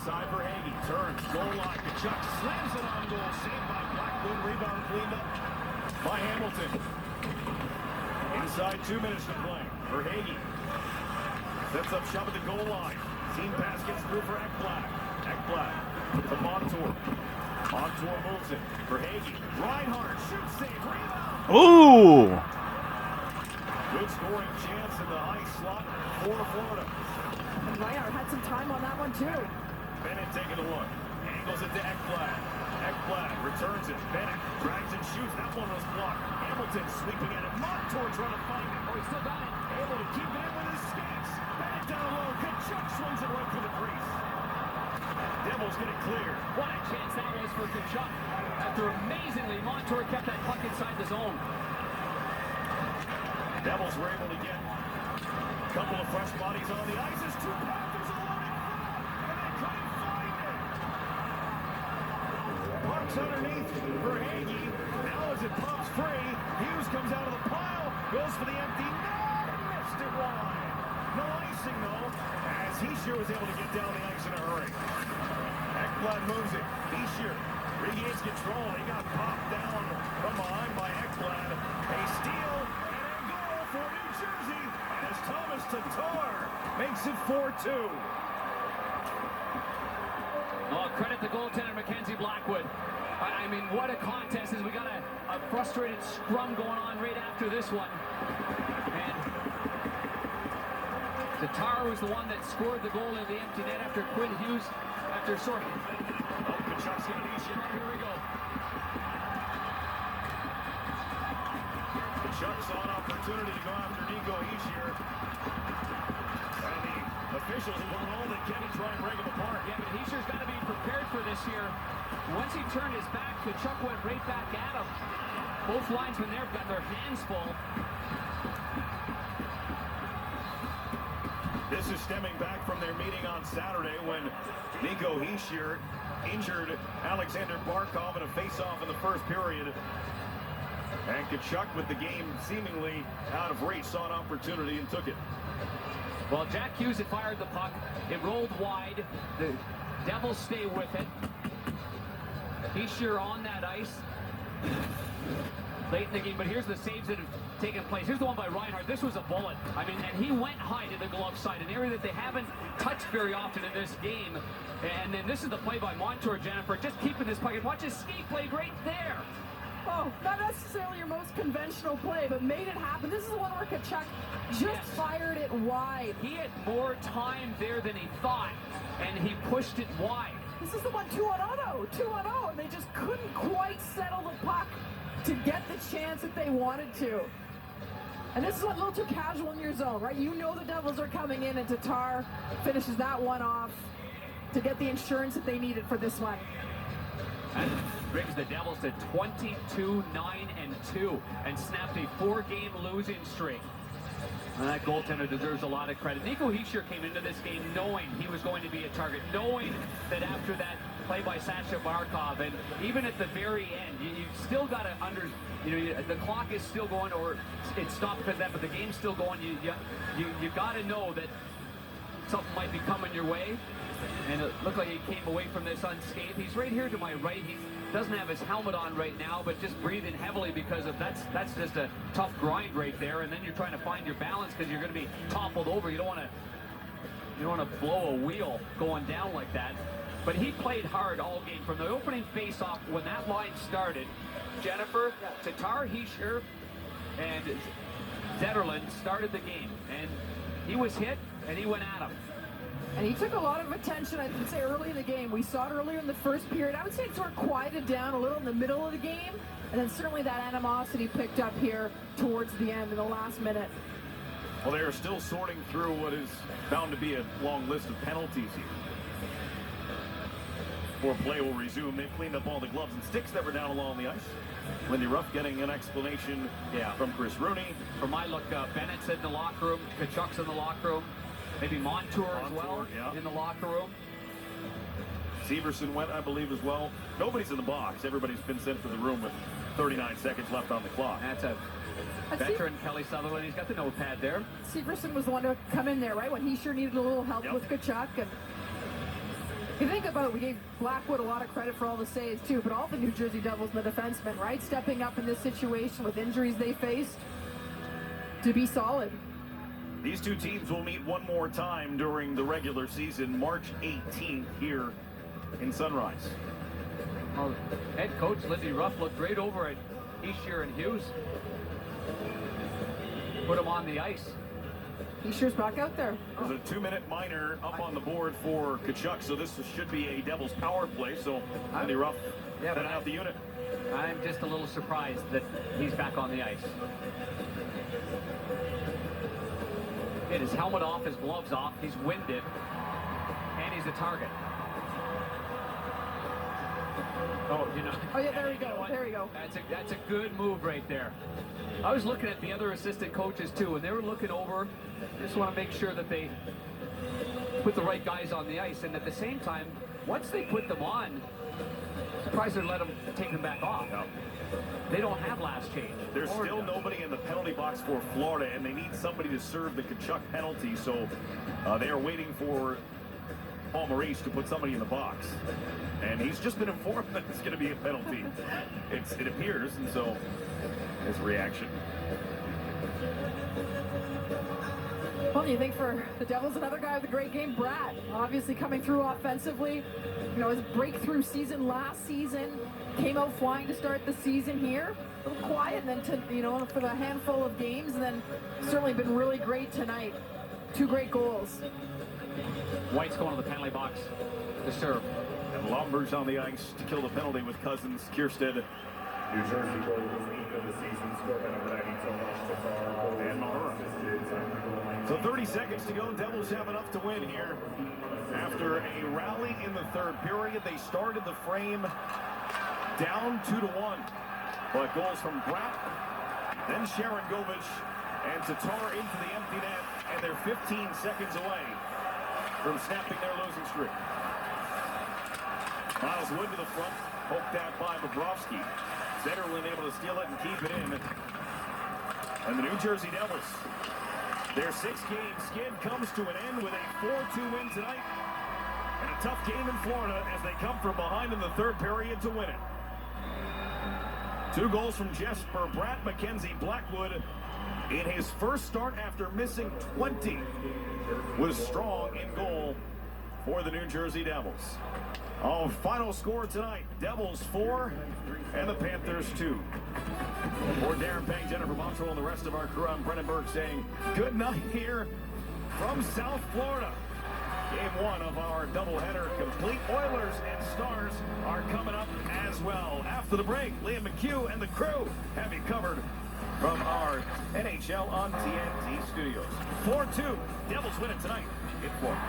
Inside for Hagee. Turns. Goal line. Kachuk slams it on goal. Saved by Blackwood. Rebound cleaned up by Hamilton. Inside 2 minutes to play for Hagee. Sets up shove at the goal line. Seam pass gets through for Ekblad. Ekblad to Montour. Montour moves it for Hagee. Reinhardt shoots save. Rebound. Ooh! Good scoring chance in the high slot for Florida. And Reinhardt had some time on that one too. Bennett taking a look. Angles it to Ekblad. Ekblad returns it. Bennett drags and shoots. That one was blocked. Hamilton sweeping at it. Montour trying to find it. Oh, he still got it. Able to keep it in with his skates. Bennett down low. Kachuk swings it right through the crease. Devils get it cleared. What a chance that was for Kachuk. After amazingly, Montour kept that puck inside the zone. Devils were able to get a couple of fresh bodies on the ice. As two Panthers alone in front, and they couldn't find it. Parks underneath for Hagee. Now as it pops free, Hughes comes out of the pile, goes for the empty net, and missed it wide. No icing though, as Heischer was able to get down the ice in a hurry. Ekblad moves it. Heischer regains control. He got popped down from behind by Ekblad. A steal and a goal for New Jersey as Thomas Tatar makes it 4-2. Oh, credit the goaltender, Mackenzie Blackwood. I mean, what a contest. As we got a frustrated scrum going on right after this one. And Tatar was the one that scored the goal in the empty net after Quinn Hughes. Sorry. Oh, Kachuk's got Heischer. Here we go. Kachuk saw an opportunity to go after Nico Heischer. And the officials are doing all they can to try and break him apart. Yeah, but Heischer's got to be prepared for this here. Once he turned his back, Kachuk went right back at him. Both linesmen there got their hands full. This is stemming back from their meeting on Saturday when Nico Heischer injured Alexander Barkov in a face-off in the first period. And Kachuk, with the game seemingly out of reach, saw an opportunity and took it. Well, Jack Hughes had fired the puck. It rolled wide. The Devils stay with it. Heischer on that ice late in the game, but here's the saves that have taken place. Here's the one by Reinhardt. This was a bullet. I mean, and he went high to the glove side, an area that they haven't touched very often in this game. And then this is the play by Montour, Jennifer, just keeping this puck. And watch his skate play right there. Oh, not necessarily your most conventional play, but made it happen. This is the one where Kachuk just fired it wide. He had more time there than he thought, and he pushed it wide. This is the one 2-on-0, and they just couldn't quite settle the puck to get the chance that they wanted to. And this is a little too casual in your zone, right? You know the Devils are coming in, and Tatar finishes that one off to get the insurance that they needed for this one. That brings the Devils to 22-9-2 and snapped a 4-game losing streak. And that goaltender deserves a lot of credit. Nico Heischer came into this game knowing he was going to be a target, knowing that after that play by Sasha Barkov, and even at the very end, you still got to the clock is still going, or it stopped because of that, but the game's still going. You got to know that something might be coming your way. And it looked like he came away from this unscathed. He's right here to my right. He doesn't have his helmet on right now, but just breathing heavily because of that's just a tough grind right there. And then you're trying to find your balance because you're going to be toppled over. You don't want to blow a wheel going down like that. But he played hard all game from the opening face-off when that line started. Jennifer, Tatar, Heischer, and Zetterlund started the game, and he was hit and he went at him. And he took a lot of attention, I would say, early in the game. We saw it earlier in the first period. I would say it sort of quieted down a little in the middle of the game. And then certainly that animosity picked up here towards the end in the last minute. Well, they are still sorting through what is bound to be a long list of penalties here. Before play will resume, they've cleaned up all the gloves and sticks that were down along the ice. Lindy Ruff getting an explanation from Chris Rooney. From my look, Bennett's in the locker room, Kachuk's in the locker room. Maybe Montour as well in the locker room. Severson went, I believe, as well. Nobody's in the box. Everybody's been sent to the room with 39 seconds left on the clock. That's a veteran, Kelly Sutherland. He's got the notepad there. Severson was the one to come in there, right, when he sure needed a little help with Kachuk. And You think about it, we gave Blackwood a lot of credit for all the saves too, but all the New Jersey Devils and the defensemen, right, stepping up in this situation with injuries they faced to be solid. These two teams will meet one more time during the regular season, March 18th here in Sunrise. Well, head coach Lindy Ruff looked great over at Heischer and Hughes. Put him on the ice. Heischer's back out there. There's a 2-minute minor up on the board for Tkachuk, so this should be a Devils power play. So Lindy Ruff heading out the unit. I'm just a little surprised that he's back on the ice. Get his helmet off, his gloves off, he's winded, and he's a target. Oh, you know. Oh yeah, there we go. There we go. That's a good move right there. I was looking at the other assistant coaches too, and they were looking over. Just want to make sure that they put the right guys on the ice, and at the same time, once they put them on, surprised they let them take them back off. No. They don't have last change. There's still nobody in the penalty box for Florida, and they need somebody to serve the Tkachuk penalty, so they are waiting for Paul Maurice to put somebody in the box. And he's just been informed that it's going to be a penalty. It appears, and so his reaction. Well, you think for the Devils, another guy with a great game, Brad, obviously coming through offensively. You know, his breakthrough season last season, came out flying to start the season here. A little quiet, and then to, you know, for the handful of games, and then certainly been really great tonight. 2 great goals. White's going to the penalty box to serve. And Lomber's on the ice to kill the penalty with Cousins, Kiersted, New Jersey goal was the 8th of the season, scored by number 92, and Mahura. So 30 seconds to go. Devils have enough to win here. After a rally in the third period, they started the frame down 2-1. But goals from Bratt, then Sharon Govich, and Tatar into the empty net, and they're 15 seconds away from snapping their losing streak. Miles Wood to the front, poked at by Bobrovsky. Zetterlund able to steal it and keep it in. And the New Jersey Devils, their 6-game skid comes to an end with a 4-2 win tonight. And a tough game in Florida as they come from behind in the third period to win it. 2 goals from Jesper Bratt. Mackenzie Blackwood, in his first start after missing 20, was strong in goal for the New Jersey Devils. Our final score tonight, Devils 4 and the Panthers 2. For Darren Pang, Jennifer Montrell, and the rest of our crew, I'm Brennan Burke saying good night here from South Florida. Game 1 of our doubleheader complete. Oilers and Stars are coming up as well. After the break, Liam McHugh and the crew have you covered from our NHL on TNT studios. 4-2. Devils win it tonight in Florida.